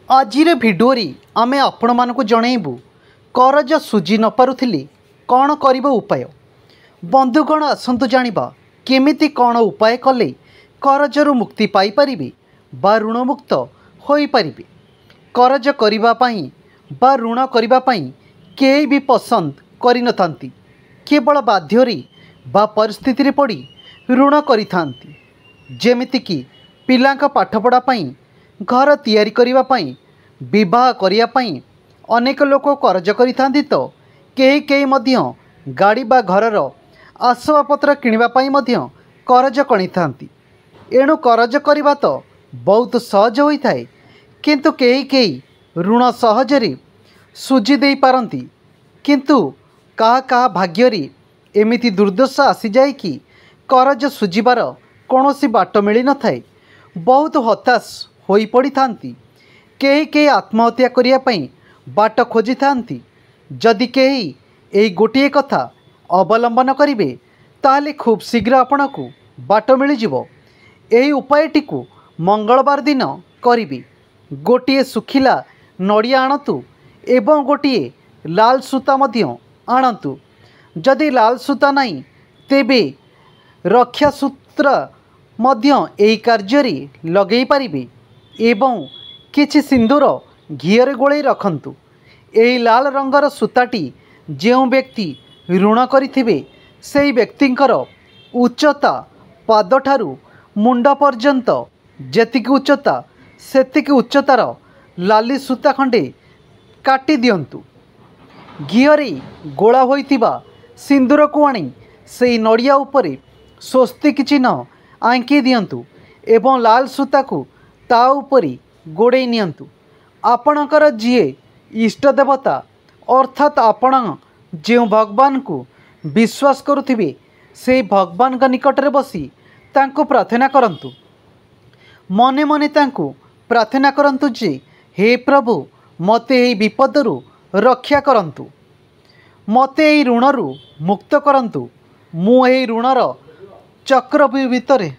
आजिर भिडियोरे आमे आपण मानकु जणैबु करज सुझी न पारुथिली कौन करिबो उपाय। बंधुगण आसंतु जानिबा केमिति कौन उपाय कले करजरु मुक्ति पाई परिबे बा ऋण मुक्त होई परिबे। करज करिबा पई बा ऋण करिबा पई केही भी पसंद करि नथांती, केवल बाध्यरे बा परिस्थिति रे पड़ी ऋण करिथांती। जेमिति कि पिलांका पाठपढ़ा पई, घर तैयारी करिबा पई, विवाह करिया पई अनेक लोक करज करिथांती तो केही केही मध्य गाड़ी बा घरर आसबाबपत्र किनिबा पई मध्य करज कणिथांती। एणु करज करिबा तो बहुत सहज होई थाए, किंतु केही केही ऋण सहजरे सुझी देई पारंती। किंतु काहा काहा भाग्यरे एमिति दुर्दशा आसी जाए कि करज सुझिबार कौनसी बाट मिली न थाए, बहुत हताश होई पड़ी थांती। केही केही आत्महत्या करिया पई बाट खोजी थांती। जदि केही एई गोटिए कथा अवलंबन करिवे ताले खूब शीघ्र आपनकु बाट मिली जिवो। एही उपायटिकु मंगलवार दिन करिवे। गोटिए सुखिला नड़िया आणतु एवं गोटिए लाल सूता मध्य आणतु। जदि लाल सूता नहीं तेबे रक्षा सूत्र मध्य एही कार्य लगेई पारिबे एवं किछि सिंदूर घीरे गोले रखंतु। एही लाल रंगर सूताटी जेउ व्यक्ति ऋण करिथिबे सेही व्यक्तिंकर उच्चता पादठारु मुंड पर्यंत जेतिकी उच्चता सेतिकी उच्चतार लाली सूता खंडे काटी दियंतु। घीरे गोला होइतिबा सिंदूर को आनी सेही नड़िया उपरे स्वस्तिक चिन्ह आंकी दियंतु एवं लाल सूता को ता उपरे गोड़े नियंतु। आपणकर जीए इष्ट देवता अर्थात आपण जो भगवान को विश्वास करुथिबे से भगवान का निकट रे बसी तांको प्रार्थना करंतु। मने मने तांको प्रार्थना करंतु जे हे प्रभु मते एही विपदरु रक्षा करंतु, मते एही ऋणरु मुक्त करंतु। मु एही ऋणर चक्र भितरे